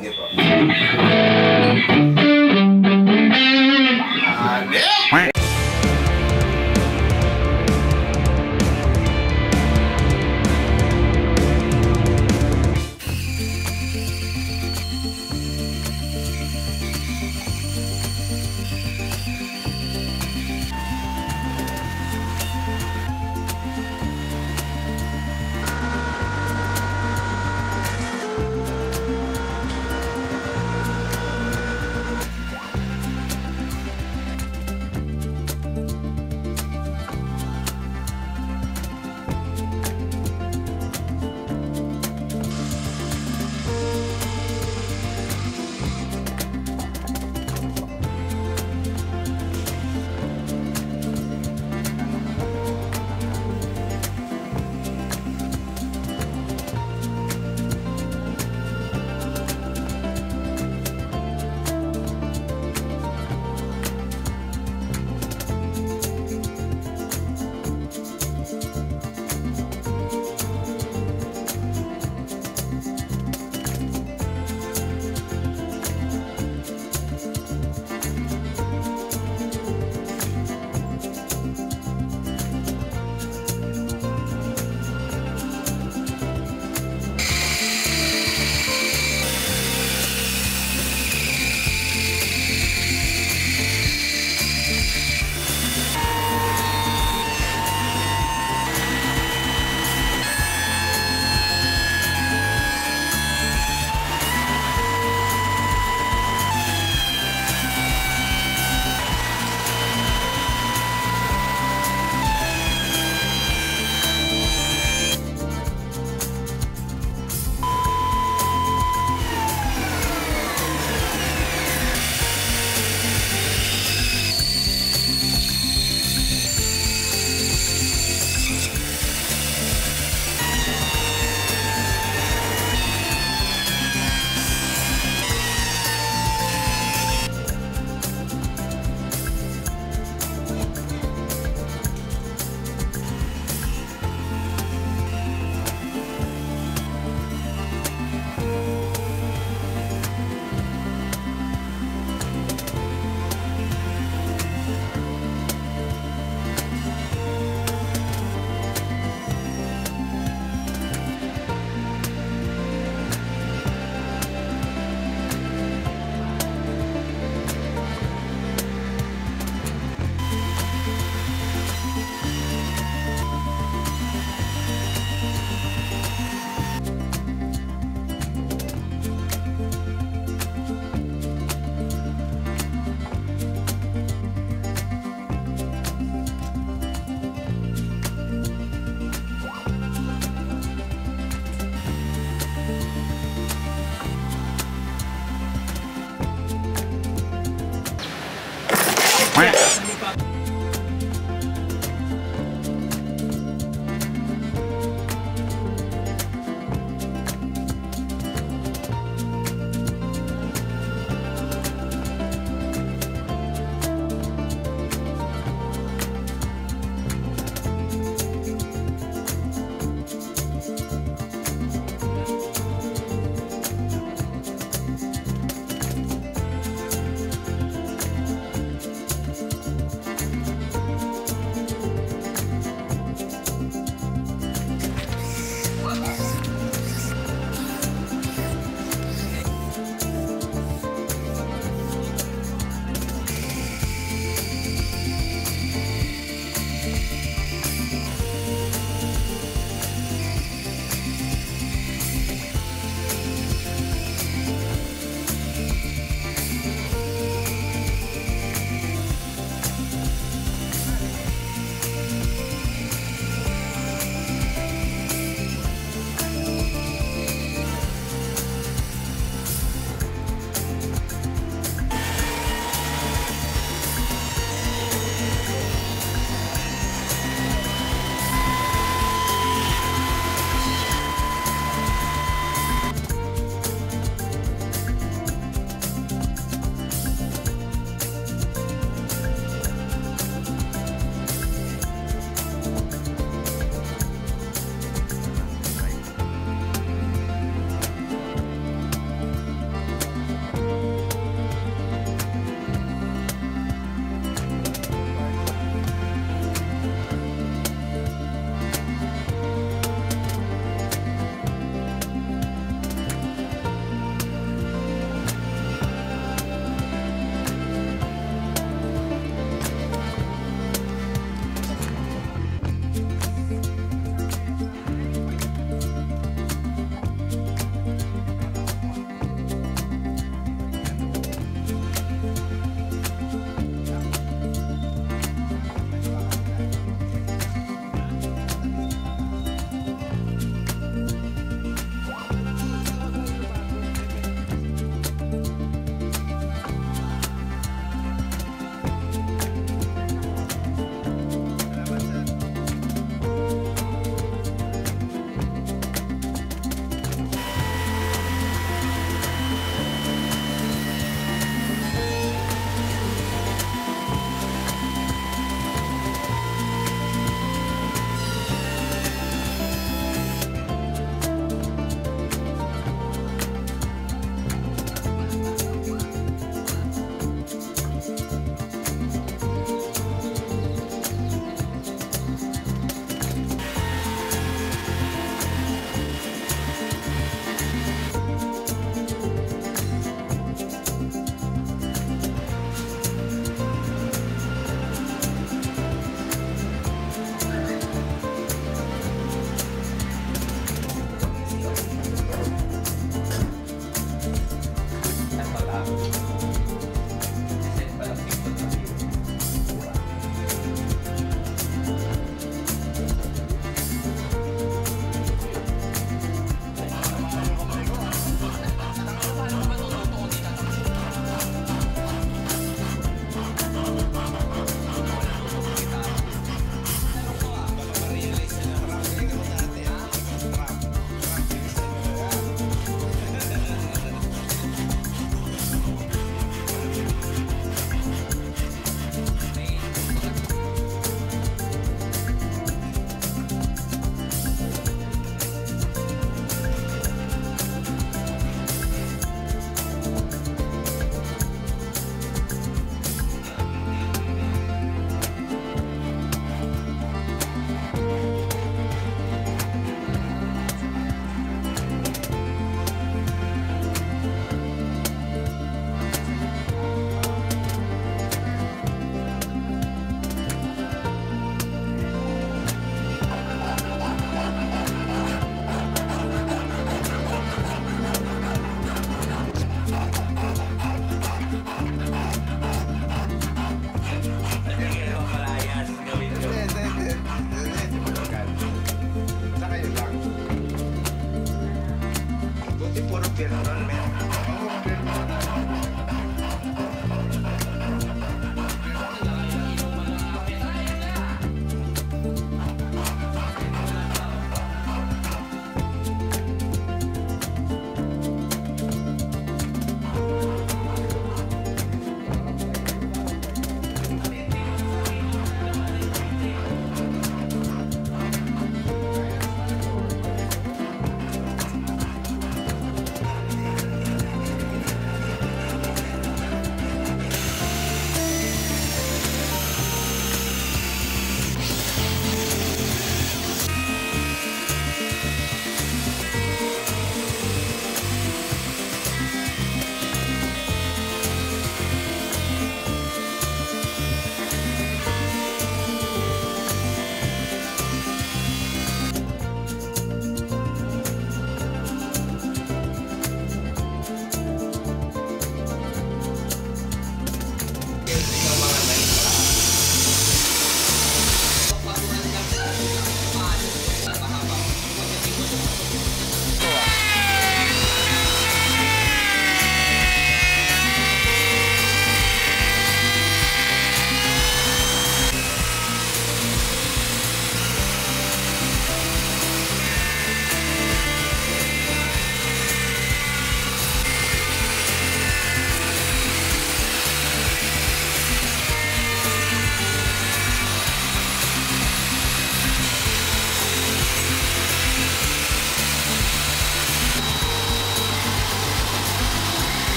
Gitu.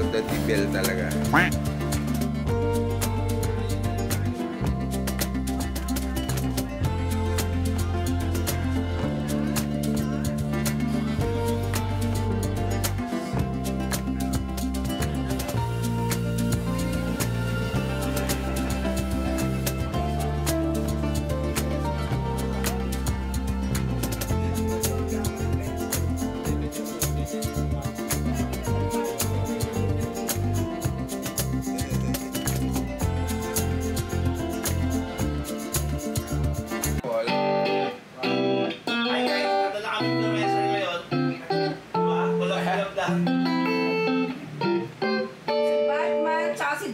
the bell talaga.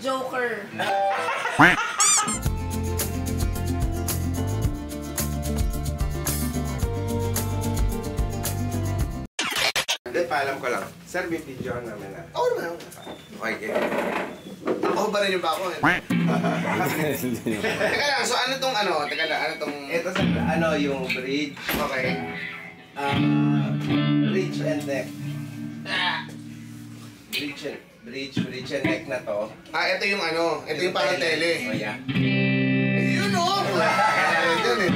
Joker. Hindi, paalam ko lang. Sir, may video namin na. Oo naman. Okay. Ako ba rin yung bako? Teka lang, so ano tong ano? Teka lang, ano tong... Ito sa ano, yung bridge. Okay. Bridge and neck. Bridge and neck na to. Ito yung ano, ito yung parang tele. Oh, yeah. Yun o! Yun eh.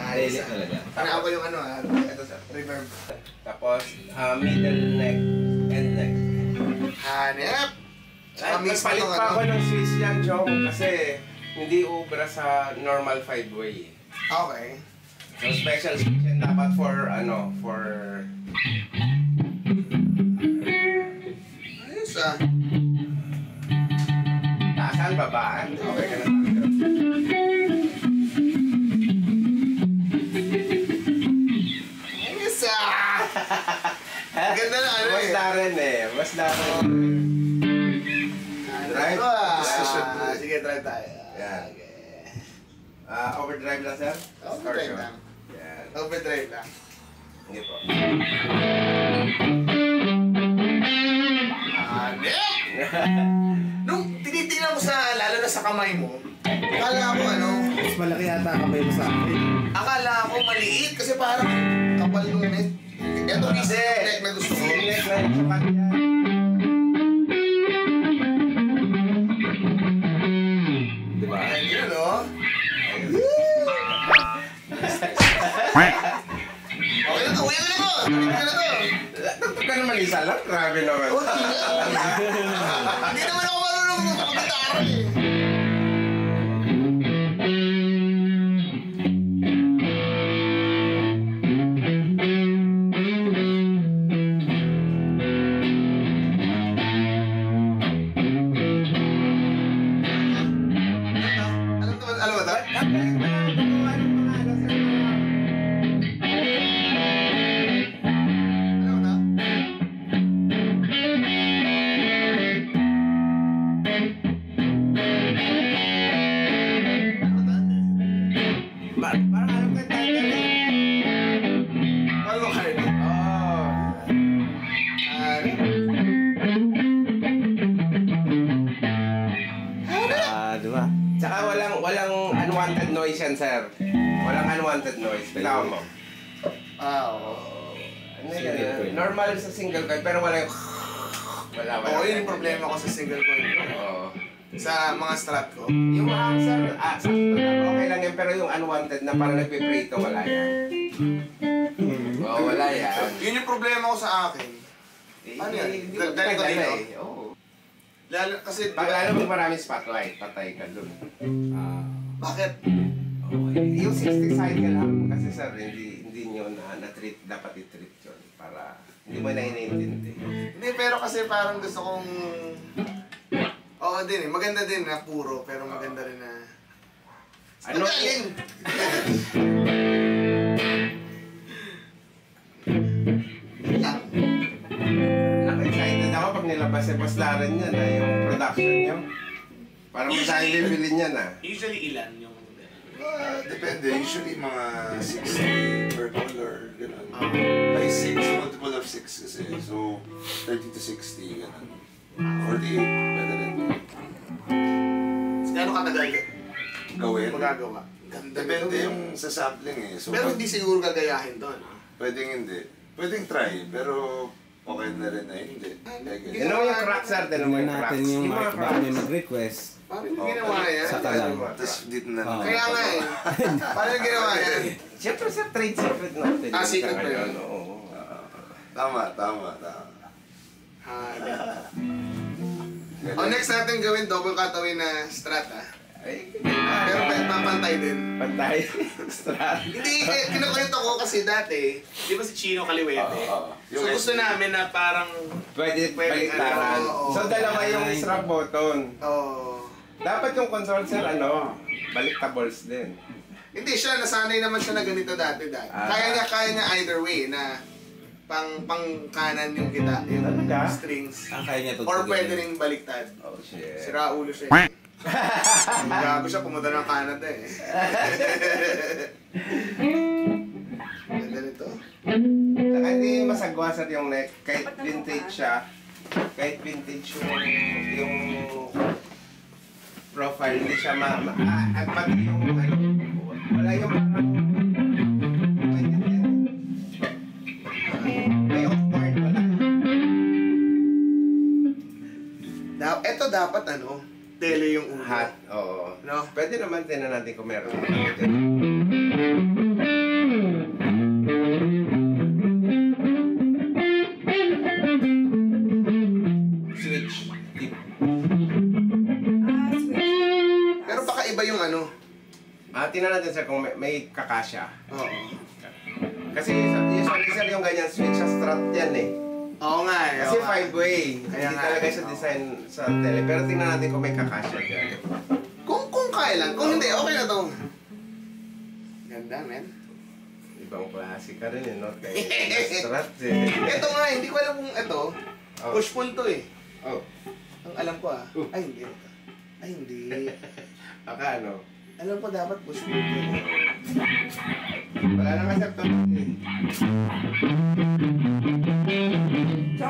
Tele talaga. Ano ako yung ano ito sa reverb. Tapos, middle neck and neck. Hanep! Nagpalit pa ako ng switch yan, Jong, kasi hindi ubra sa normal 5-way. Okay. So, special switch yan dapat for, ano, for... Ayos Taasan, babaan. Okay ka na. Ayos Ganda na ano Mas Darren eh. Mas Darren. Drive? Sige, drive tayo. Yan. Overdrive lang, sir? Overdrive lang. Yan. Overdrive lang. Hindi po. Nung tinitingnan ko sa, lalo na sa kamay mo, akala ko ano, Mas malaki yata ang kamay mo sa akin. akala ko maliit kasi parang kapal yung neck. Ito isa yung neck na gusto ko. Neck na yung sapat yan. Diba? Ayun o. Okay na to, uwi na to. Uwi na to. Nagtag ka naman isa lang. Grabe naman. Hindi naman ako marunong mag-gitara eh. Alam mo to? Parang alam ka tayo eh. Paano ka rin? Diba? Tsaka walang unwanted noise yan, sir. Walang unwanted noise. Bitawan mo. Oo. Ano yan? Normal sa single coil, pero wala yung... Wala. Oo, yun yung problema ko sa single coil. Oo. Sa mga strat ko. Yung sir, sakto lang. Okay lang yan, pero yung unwanted na parang nagpiprito, wala yan. Oo, wala yan. Yun yung problema ko sa akin. Ano yan? Dahil ko dito? Oo. Lalo, kasi... Lalo pag maraming spotlight, patay ka dun. Bakit? Yung 60 side ka lang, kasi sir, hindi nyo na-treat, dapat i-treat yun. Para hindi mo na iniintindi. Hindi, pero kasi parang gusto kong... Oo din eh, maganda din na puro, pero maganda rin na... Ano? Magaling! Lang. Excited ako pag nilabas si Boss Darren yan, yung production nyo. Parang madahil bibilin yan Usually ilan yung... Depende. Usually mga 6 per color, gano'n. By 6, multiple of 6 kasi. So, 30 to 60, gano'n. 48, pwede rin. Gano'ng katagal Gawin? magagawa? Ganda Depende nito. yung sa sampling eh. So, Pero hindi siguro gagayahin doon. pwedeng hindi. Pwedeng try, pero okay na rin na hindi. Hindi Tinan mo yung crack, sir. Tinan mo Tingnan yung crack. natin yung mga baka may mag-request. Paano yung ginawa yan? Sa kalam. Tapos dito na. Oo. Kaya nga eh. Paano yung ginawa yan? Siyempre, sir, trade secret natin. Ah, secret pa yun? Oo. Tama. Next natin gawin double cutaway na strat Ay, Pero papantay din. pantay. Strat. Hindi, kinukwento ko kasi dati, Di ba si Chino Kaliwete? so gusto namin na parang, Pwede baliktaran. Oo. So, dalawa yung strap button. oh, Dapat yung console, sir, baliktables din. hindi siya, nasanay naman siya na ganito dati. Ah. Kaya niya either way na pang kanan yung kita, yung Talaga? strings. Kaya niya Or tutugin. pwede rin baliktad. Oh, shit. Sira ulo siya. eh. Gago siya, pumunta ng Canada eh. Ganda nito. Saka hindi masagwa sir yung neck. Kahit vintage siya, kahit vintage yung profile, hindi siya at pati yung wala yung parang may awkward wala. Ito dapat tele yung ulo. Hot, oo. No? Pwede naman tinan natin kung meron. Switch. Tip. Pero baka iba yung Tingnan natin sir kung may kakasya. Oo. Kasi usually sir yung ganyan switch sa strut yan eh. Oo nga eh. Kasi oo nga. 5-way. Kaya Hindi nga. talaga siya design sa tele. Pero tingnan natin kung may kakasya dyan. Kung kaya lang. Kung hindi, okay na to. Ganda, men. Ibang klase ka rin eh, no? Kaya strut eh. Ito nga, hindi ko alam kung ito. Oh. Push-pull to eh. Oh. Ang alam ko Ay, hindi. Ay, hindi. Baka ano? Alam ko dapat push-pull to. Wala naman sir to.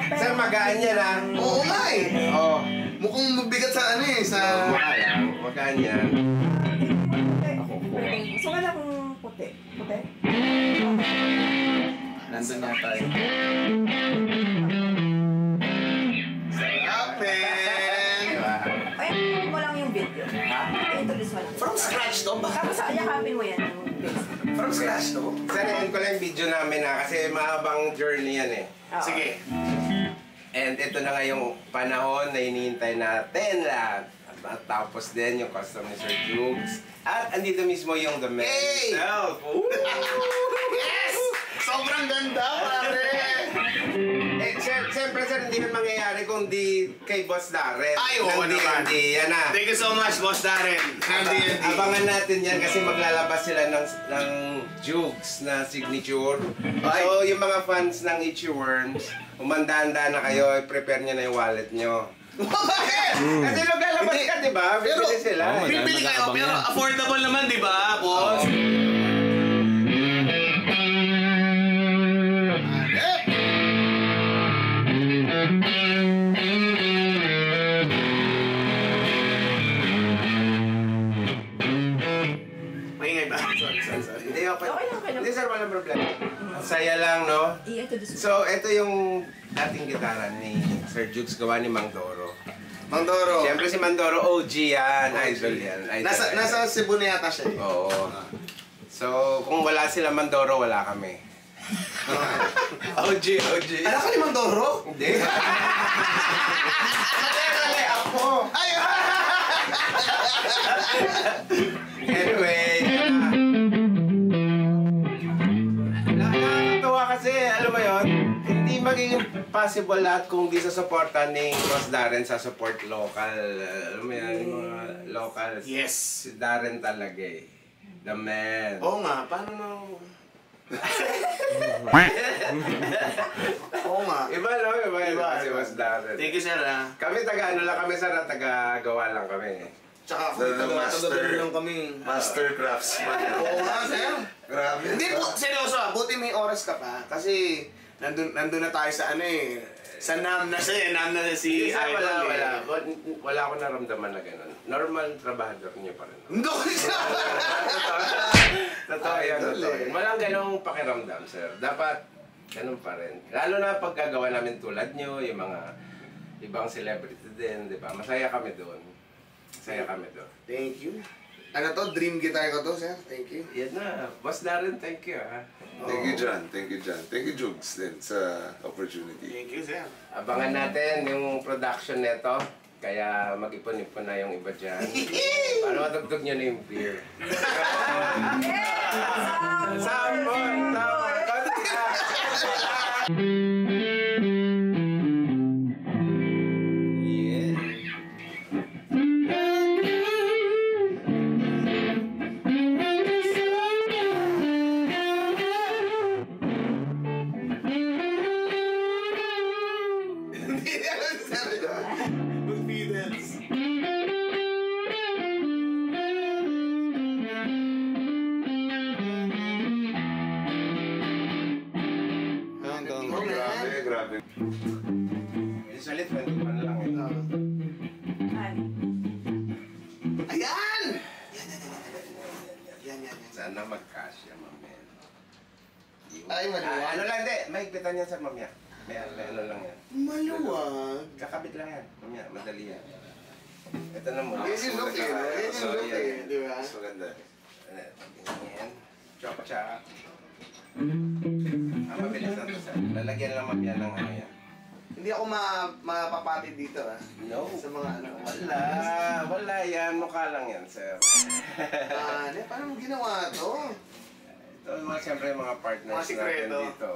Sir, magaan yan ah. Oo nga eh. Oo. Mukhang mabigat sa sa... Magaan yan. Gusto ka na kung puti. Puti? Nandun yata eh. Sarap, men! Diba? Ay, mo lang yung video. I-introduce mo lang. From scratch to ba? Tapos yakapin mo yan yung base. From scratch to? Sir, end ko lang yung video namin kasi mahabang journey yan eh. Oo. Sige. And ito na nga yung panahon na hinihintay natin lahat. At tapos din yung custom ni Sir Jukes. At andito mismo yung the man Hey! himself. Ooh! Yes! Sobrang ganda, pare! Siyempre sir, hindi man mangyayari kung di kay Boss Darren. Ay, oo naman. Hindi, yan na. Thank you so much, Boss Darren. D&D. Abangan natin yan kasi maglalabas sila ng Jukes na signature. Ay. So yung mga fans ng Itchy Worms, umandaan-daan na kayo, prepare nyo na yung wallet nyo. Bakit? Kasi maglalabas Hindi. ka, di ba? Pero- Bibili sila. Oo, madami Bibili kayo, mag-aabang pero yan. affordable naman, di ba, boss? Maingay ba? Sorry. Hindi, okay. Okay lang, okay lang. Hindi, sir, walang problema. Ang saya lang, no? I-introduce mo. So, ito yung dating gitara ni Sir Jukes gawa ni Mang Doro. Mang Doro. Siyempre si Mang Doro, OG yan. Idol yan. Idol, idol. Nasa Cebu na yata siya eh. Oo. So, kung wala sila Mang Doro, wala kami. OG. Anak ka ni Mang Doro? Hindi. Mali, ako. Ay! Anyway, nakakatawa kasi, alam mo yun, hindi magiging possible lahat kung di sa supportan ni Boss Darren sa support local. Alam mo yan, yung mga locals. Yes. Si Darren talaga eh. The man. Oo nga, paano na... Oo nga. Iba no? Iba si Boss Darren. Thank you, sir, Kami taga-ano lang kami sir, taga-gawa lang kami. Tsaka Master. kami. Master craftsman. Oo nga, sir. Grabe. Hindi po, seryoso buti may oras ka pa. Kasi nandun na tayo sa sa NAM na siya, NAM na si Hindi, sir, Idol. wala akong naramdaman na gano'n. Normal trabahador niyo pa rin. Hindi ko siya. Totoo yan, totoo yan. Walang ganong pakiramdam, sir. Dapat ganun pa rin. Lalo na pagkagawa namin tulad nyo, yung mga ibang celebrity din, di ba? Masaya kami doon. Masaya kami doon. Thank you. Ano to? Dream guitar ko to, sir. Thank you. Yan na. Boss Darren, thank you ha. Thank you, John. Thank you, John. Thank you, Jugs, din sa opportunity. Thank you, sir. Abangan natin yung production nito. Kaya mag-ipon-ipon na yung iba dyan. Para matugtog nyo na yung beer. Samon! Hindi alam, sir. Mag-Beatles. Hanggang Oh, man. Grabe, grabe. Usually 21 lang ito. Ano? Ayan! Yan, yan, yan. Sana magkasya, mamaya. Ay, maluwag. Ano lang, hindi. Mahigpitan yan sa mamaya. May ano lang yan. Maluwag. Kakabit lang yan. Mamaya, madali yan. Ito na muna. Yan yung look eh, no? Yan yung look eh, di ba? Mas maganda. Ganyan. Chop-chop. Mabilis na ito, sir. Lalagyan lang mamaya ng ano yan. Hindi ako mapapatid dito, ah. No. Sa mga ano. Wala. Wala yan. Mukha lang yan, sir. Paano mo ginawa to? Ito mga siyempre mga partners Mga sikreto. natin dito.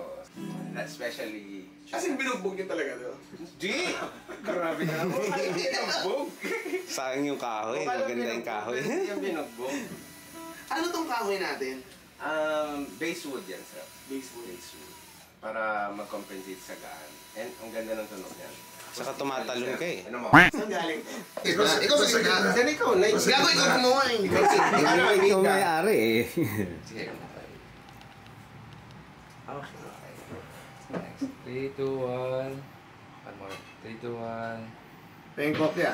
Especially... Kasing binugbog niyo talaga to. Di! Grabe ka naman. Mukha lang binugbog. sayang yung kahoy. Maganda yung kahoy. Hindi yung binugbog. Ano tong kahoy natin? Basewood yan, sir. Basewood. Basewood. Para mag-compensate sa gaan. And ang ganda ng tunog niyan. Saka tumatalon ka eh. Ano mo? Saan galing to? Ikaw sa gitna. Then ikaw, nice. Gago, ikaw gumawa eh. Ikaw may-ari eh. Sige. Okay. 3, 2, 1. One more. 3, 2, 1. Pengkop niya.